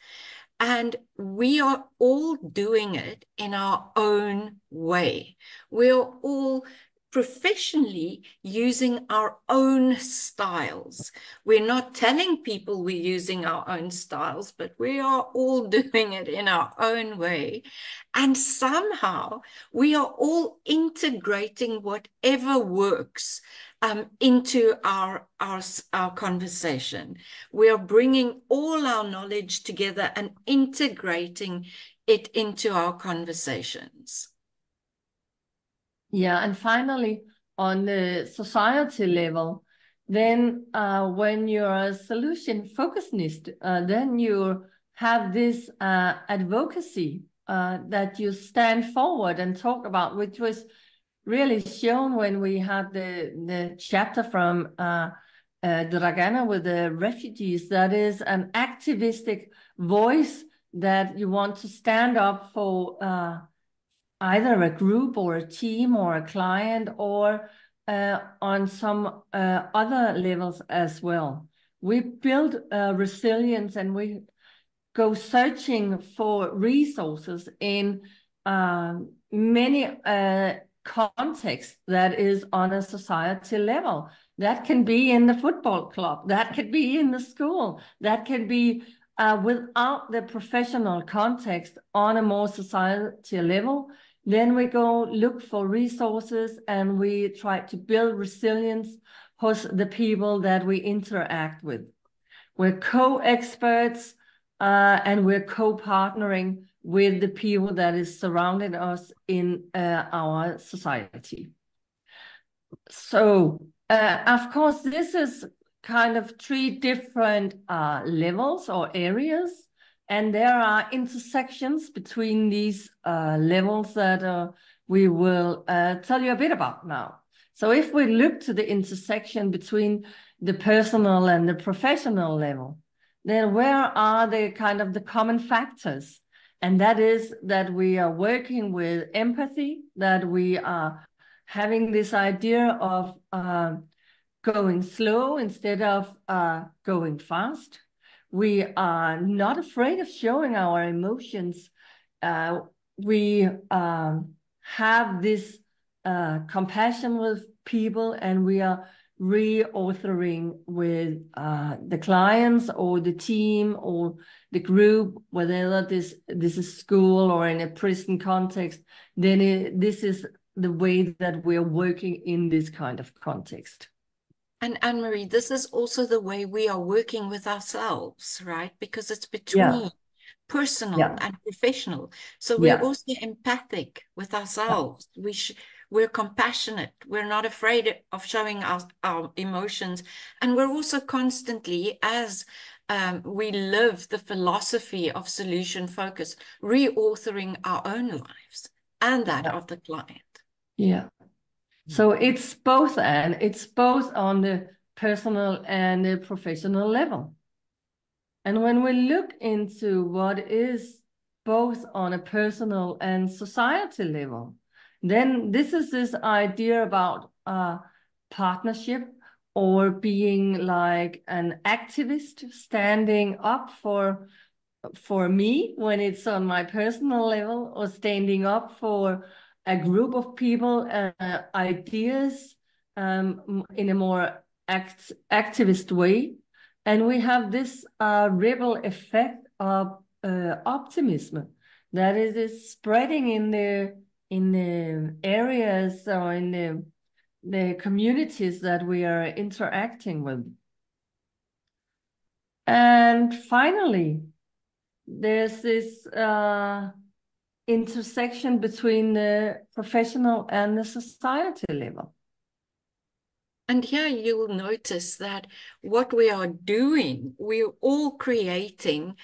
S1: And we are all doing it in our own way. We are all professionally using our own styles. We're not telling people we're using our own styles, but we are all doing it in our own way. And somehow we are all integrating whatever works into our conversation. We are bringing all our knowledge together and integrating it into our conversations.
S2: Yeah, and finally, on the society level, then when you're a solution focusedness, then you have this advocacy that you stand forward and talk about, which was really shown when we had the chapter from Dragana with the refugees. That is an activistic voice that you want to stand up for either a group or a team or a client, or on some other levels as well. We build resilience, and we go searching for resources in many contexts that is on a society level. That can be in the football club, that could be in the school, that can be without the professional context on a more society level. Then we go look for resources, and we try to build resilience for the people that we interact with. We're co-experts and we're co-partnering with the people that is surrounding us in our society. So, of course, this is kind of 3 different levels or areas, and there are intersections between these levels that we will tell you a bit about now. So if we look to the intersection between the personal and the professional level, then where are the kind of the common factors? And that is that we are working with empathy, that we are having this idea of going slow instead of going fast. We are not afraid of showing our emotions. We have this compassion with people, and we are reauthoring with the clients or the team or the group, whether this is school or in a prison context. Then this is the way that we're working in this kind of context.
S1: And Anne-Marie, this is also the way we are working with ourselves, right? Because it's between personal and professional. So we're also empathic with ourselves. We're compassionate. We're not afraid of showing our emotions. And we're also constantly, as we live the philosophy of solution focus, reauthoring our own lives and that of the client.
S2: Yeah. So it's both, and it's both on the personal and the professional level. And when we look into what is both on a personal and society level, then this is this idea about partnership, or being like an activist, standing up for me when it's on my personal level, or standing up for a group of people, ideas in a more activist way. And we have this ripple effect of optimism, that it is spreading in the areas or in the communities that we are interacting with. And finally, there's this intersection between the professional and the society level.
S1: And here you will notice that what we are doing, we're all creating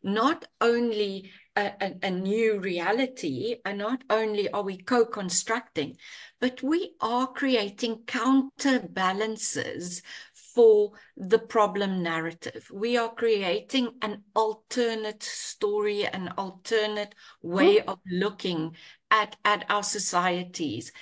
S1: not only a new reality, and not only are we co-constructing, but we are creating counterbalances for the problem narrative. We are creating an alternate story, an alternate way of looking at our societies.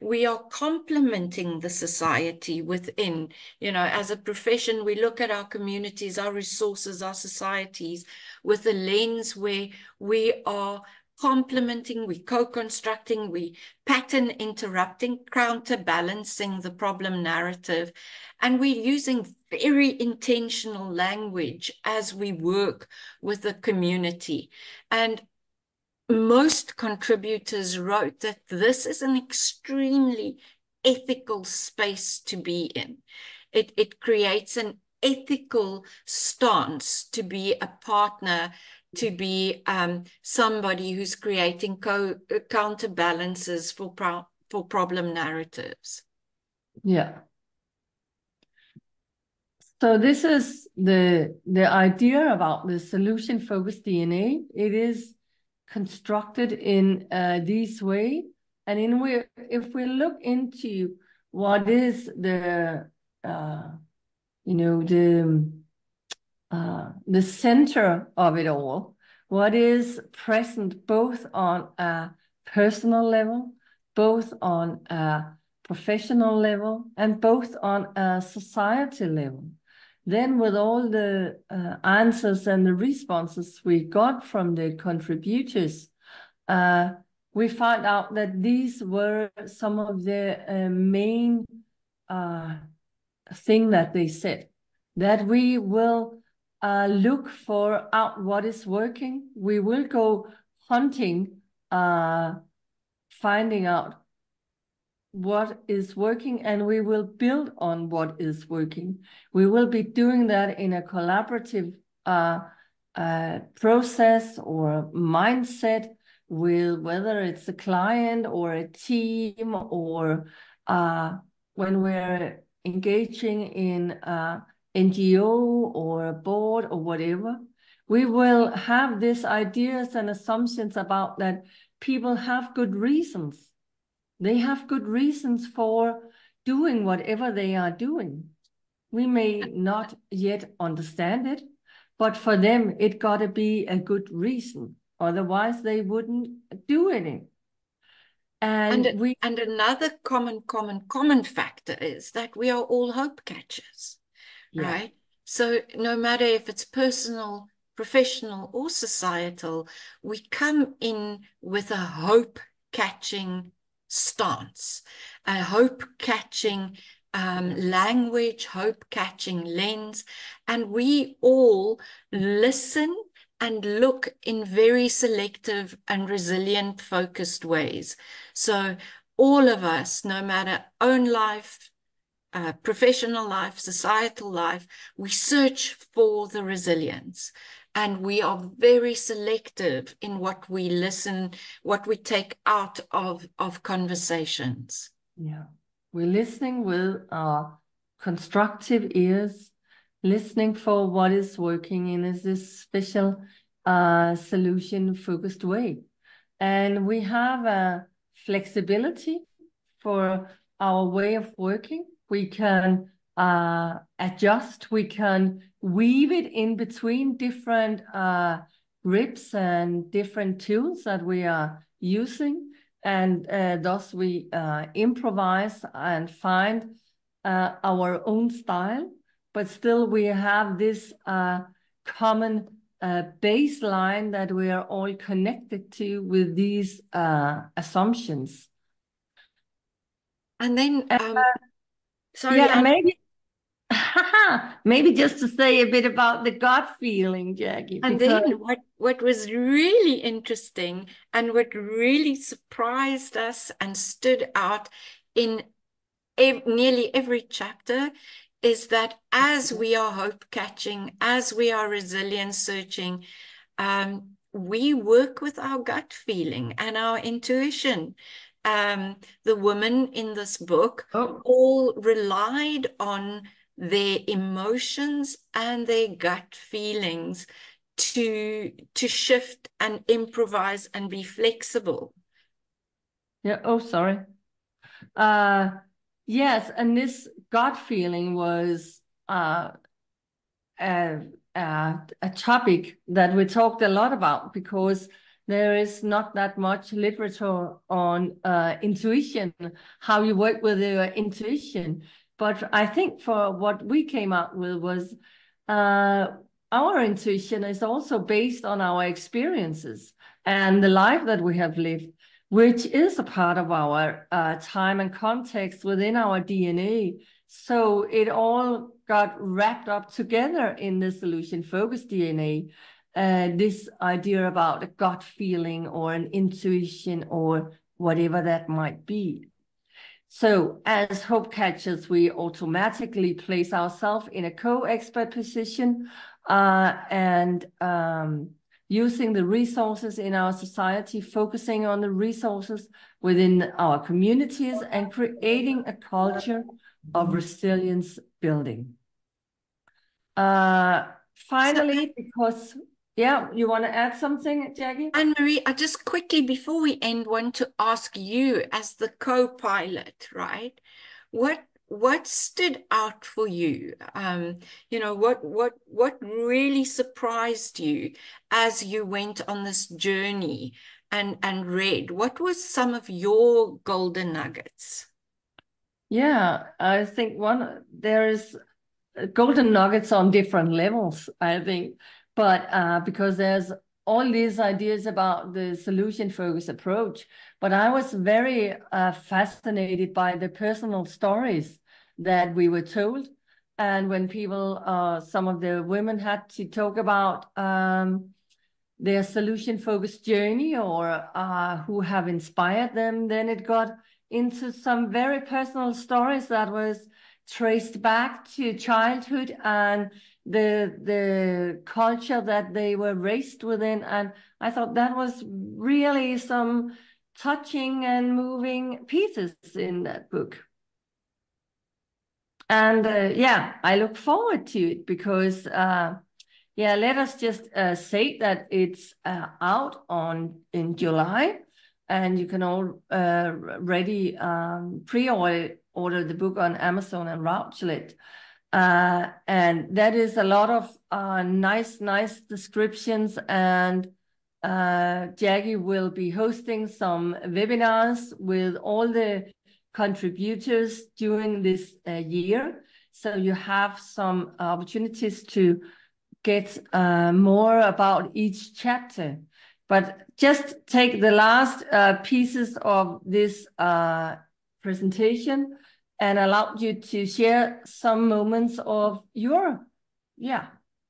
S1: We are complementing the society within, as a profession, we look at our communities, our resources, our societies with a lens where we are complementing, we co-constructing, we pattern interrupting, counterbalancing the problem narrative. And we're using very intentional language as we work with the community. And most contributors wrote that this is an extremely ethical space to be in. It creates an ethical stance to be a partner, to be somebody who's creating counterbalances for problem narratives.
S2: Yeah. So this is the idea about the solution-focused DNA. It is constructed in this way. And if we look into what is the center of it all, what is present both on a personal level, both on a professional level, and both on a society level. Then with all the answers and the responses we got from the contributors, we found out that these were some of the main thing that they said, that we will look for out what is working. We will go hunting, finding out what is working, and we will build on what is working. We will be doing that in a collaborative process or mindset with whether it's a client or a team, or when we're engaging in NGO or a board or whatever, we will have these ideas and assumptions about that people have good reasons. They have good reasons for doing whatever they are doing. We may not yet understand it, but for them, it got to be a good reason. Otherwise, they wouldn't do anything.
S1: And another common factor is that we are all hope catchers, right? So no matter if it's personal, professional, or societal, we come in with a hope catching stance, a hope-catching language, hope-catching lens, and we all listen and look in very selective and resilient focused ways. So all of us, no matter own life, professional life, societal life, we search for the resilience. And we are very selective in what we listen, what we take out of conversations.
S2: Yeah, we're listening with our constructive ears, listening for what is working in this special solution-focused way. And we have a flexibility for our way of working. We can adjust, we can weave it in between different grips and different tools that we are using. And thus we improvise and find our own style, but still we have this common baseline that we are all connected to with these assumptions.
S1: And then, sorry,
S2: yeah, maybe maybe just to say a bit about the gut feeling, Jacqui.
S1: And then what was really interesting and what really surprised us and stood out in nearly every chapter is that as we are hope catching, as we are resilience searching, we work with our gut feeling and our intuition. The women in this book all relied on their emotions and their gut feelings to shift and improvise and be flexible.
S2: Yeah. Oh, sorry. Yes, and this gut feeling was a topic that we talked a lot about, because there is not that much literature on intuition, how you work with your intuition. But I think for what we came up with was our intuition is also based on our experiences and the life that we have lived, which is a part of our time and context within our DNA. So it all got wrapped up together in the solution-focused DNA. This idea about a gut feeling or an intuition or whatever that might be. So as hope catchers, we automatically place ourselves in a co-expert position and using the resources in our society, focusing on the resources within our communities and creating a culture of resilience building. Finally, because, yeah, you want to add something, Jacqui?
S1: Anne-Marie, I just quickly, before we end, want to ask you as the co-pilot, right? What stood out for you? You know, what really surprised you as you went on this journey and read? What was some of your golden nuggets?
S2: Yeah, I think there is golden nuggets on different levels, I think, but because there's all these ideas about the solution-focused approach, but I was very fascinated by the personal stories that we were told. And when people, some of the women had to talk about their solution-focused journey or who have inspired them, then it got into some very personal stories that was traced back to childhood and the culture that they were raised within. And I thought that was really some touching and moving pieces in that book. And yeah, I look forward to it because yeah, let us just say that it's out in July, and you can already pre-order the book on Amazon and Routledge. And that is a lot of nice descriptions, and Jacqui will be hosting some webinars with all the contributors during this year. So you have some opportunities to get more about each chapter. But just take the last pieces of this presentation and allow you to share some moments of your,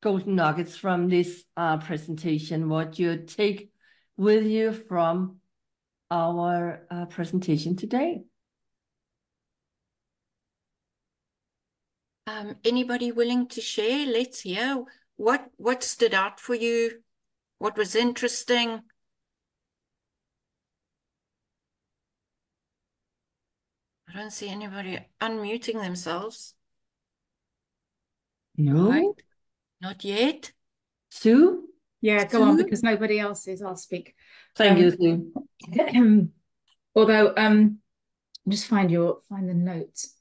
S2: golden nuggets from this presentation, what you take with you from our presentation today.
S1: Anybody willing to share? Let's hear. What stood out for you? What was interesting? I don't see anybody unmuting themselves.
S2: No,
S1: right. Not yet.
S2: Sue?
S6: Yeah, go on, because nobody else is. I'll speak.
S2: Thank you, Sue.
S6: Although, just find the notes.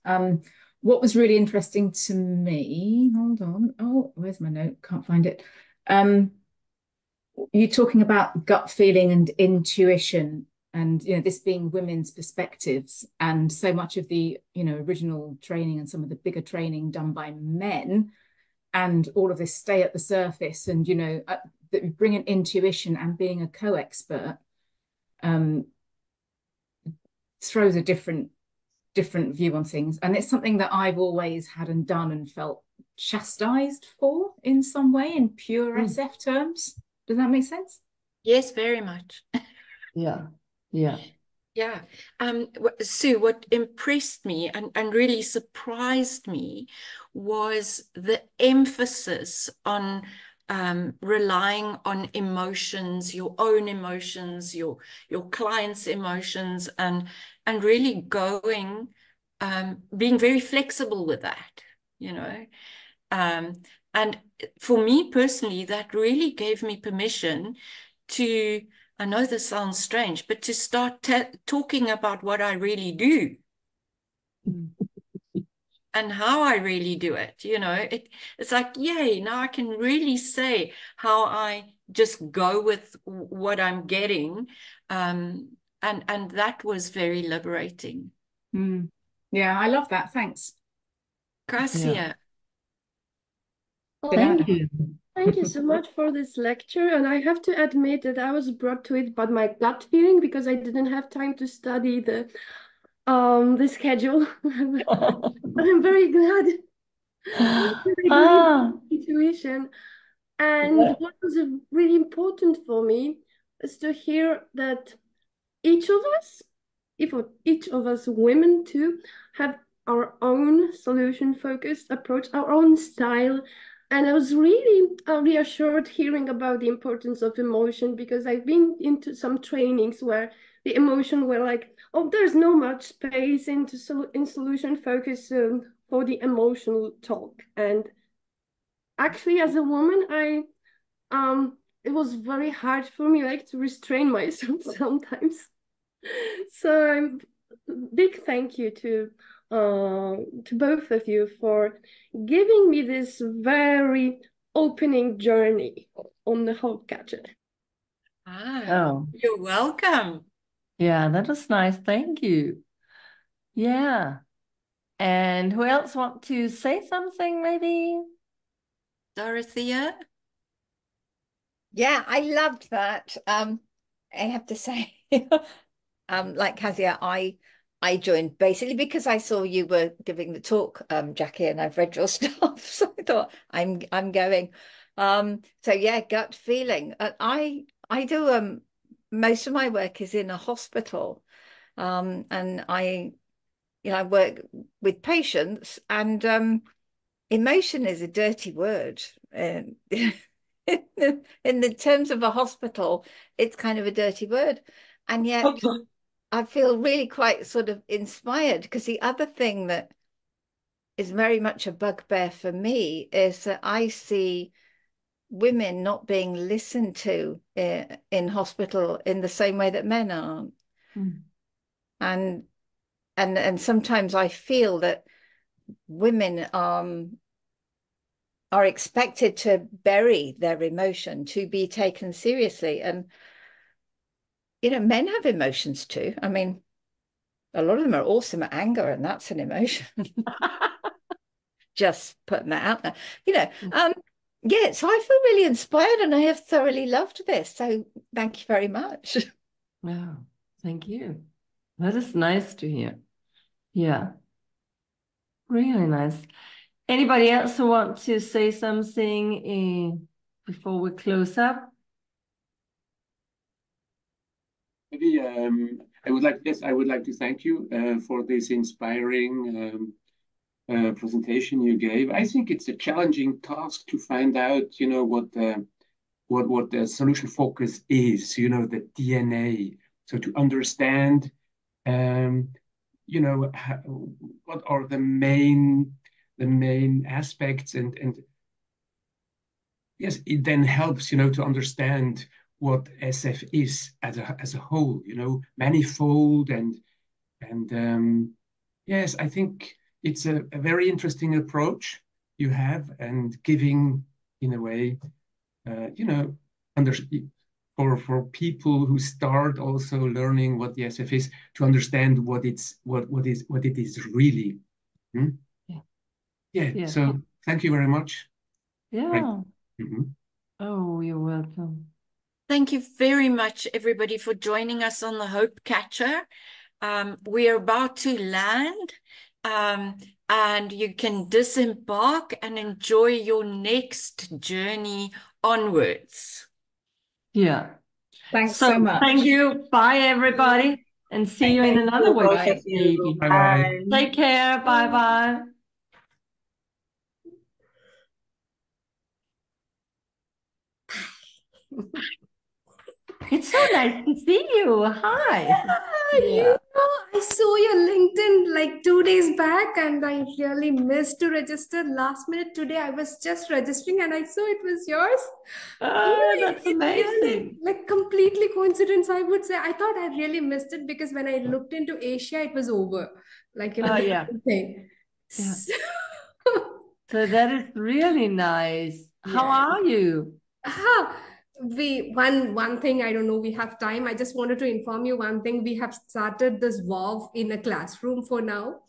S6: What was really interesting to me, hold on. Oh, where's my note? Can't find it. You're talking about gut feeling and intuition, and this being women's perspectives, and so much of the original training and some of the bigger training done by men, and all of this stay at the surface, and that we bring in intuition and being a co-expert throws a different view on things. And it's something that I've always had and done and felt chastised for in some way in pure SF terms. Does that make sense?
S1: Yes, very much.
S2: Yeah, yeah.
S1: Yeah. Sue, what impressed me and really surprised me was the emphasis on relying on emotions, your own emotions, your client's emotions, and really going, being very flexible with that, you know. And for me personally, that really gave me permission to, I know this sounds strange, but to start talking about what I really do and how I really do it. You know, it's like, yay, now I can really say how I just go with what I'm getting. And that was very liberating.
S6: Yeah, I love that. Thanks.
S1: Gracia.
S2: Yeah.
S7: Thank you. Thank you so much for this lecture. And I have to admit that I was brought to it by my gut feeling because I didn't have time to study the schedule. I'm very glad. Intuition. And what was really important for me is to hear that each of us, each of us women too, have our own solution-focused approach, our own style. And I was really reassured hearing about the importance of emotion, because I've been into some trainings where the emotion were like, oh, there's no much space in solution focus for the emotional talk. And actually, as a woman, it was very hard for me like to restrain myself sometimes. So big thank you to both of you for giving me this very opening journey on the Hope Catcher.
S1: You're welcome.
S2: Yeah, that was nice. Thank you. Yeah. And who else want to say something, maybe?
S1: Dorothea?
S8: Yeah, I loved that. I have to say, like Kezia, I joined basically because I saw you were giving the talk, Jacqui, and I've read your stuff, so I thought I'm going. So yeah, gut feeling. I do most of my work is in a hospital, and I work with patients, and emotion is a dirty word. In the terms of a hospital, it's kind of a dirty word, and yet I feel really quite sort of inspired, because the other thing that is very much a bugbear for me is that I see women not being listened to in hospital in the same way that men aren't. And sometimes I feel that women are expected to bury their emotion to be taken seriously. And men have emotions too. I mean, a lot of them are awesome at anger, and that's an emotion. Just putting that out there. Yeah, so I feel really inspired, and I have thoroughly loved this. So thank you very much.
S2: Yeah, thank you. That is nice to hear. Yeah, really nice. Anybody else who want to say something before we close up?
S9: Maybe I would like to thank you for this inspiring presentation you gave. I think it's a challenging task to find out, what the solution focus is, the DNA. So to understand, what are the main aspects, and yes, it then helps, to understand what SF is as a whole, manifold, and yes, I think it's a very interesting approach you have, and giving, in a way, for people who start also learning what the SF is, to understand what it is really. Yeah. So thank you very much.
S2: Yeah. Oh, you're welcome.
S1: Thank you very much, everybody, for joining us on the Hope Catcher. We are about to land. and you can disembark and enjoy your next journey onwards.
S2: Yeah.
S6: Thanks so much.
S2: Thank you. Bye, everybody. And see you in another workshop, maybe.
S5: Bye-bye.
S2: Take care. Bye-bye. It's so nice to see you. Hi.
S7: You know, I saw your LinkedIn like 2 days back, and I really missed to register last minute today. I was just registering and I saw it was yours.
S2: That's amazing.
S7: Really, like completely coincidence, I would say. I thought I really missed it because when I looked into Asia, it was over. Like,
S2: Oh, yeah.
S7: thing.
S2: Yeah. So that is really nice. How are you?
S7: One thing, I don't know, we have time. I just wanted to inform you one thing. We have started this WoW in a classroom for now.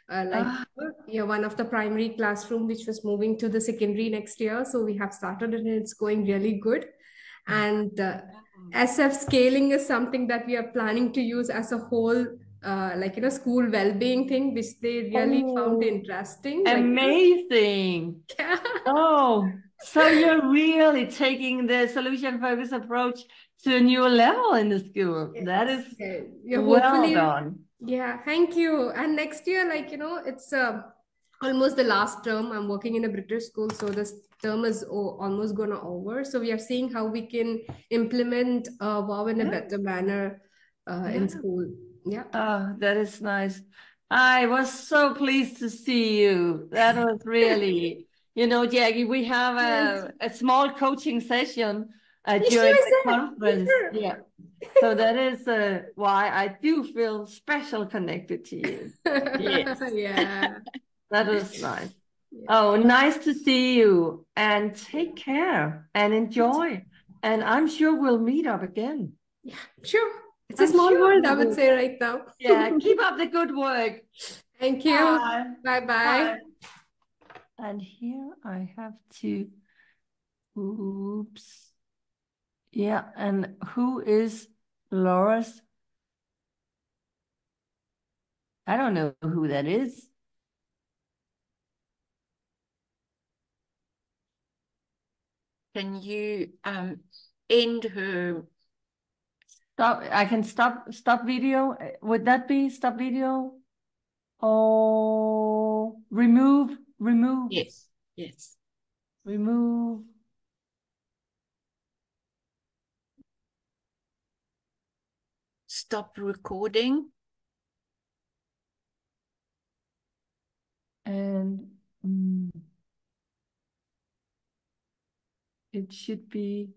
S7: One of the primary classroom which was moving to the secondary next year. So we have started it and it's going really good. And SF scaling is something that we are planning to use as a whole, school well-being thing, which they really found interesting.
S2: Amazing. Oh, so you're really taking the solution-focused approach to a new level in the school. Yes. That is well done.
S7: Yeah, thank you. And next year, it's almost the last term. I'm working in a British school, so this term is almost gonna over. So we are seeing how we can implement WoW in a better manner in school. Yeah.
S2: Oh, that is nice. I was so pleased to see you. That was really, Jacqui, we have a small coaching session during the conference. Yeah. So that is why I do feel special connected to you. Yes.
S7: Yeah.
S2: That was nice. Yeah. Oh, nice to see you, and take care and enjoy. And I'm sure we'll meet up again.
S7: Yeah, sure. It's a small world, I would say right now.
S2: Yeah, keep up the good work.
S7: Thank you. Bye-bye.
S2: And here I have to, oops. Yeah, and who is Laura's? I don't know who that is.
S1: Can you end her?
S2: Stop. I can stop video. Would that be stop video? Oh, remove.
S1: Yes.
S2: Remove.
S1: Stop recording.
S2: And it should be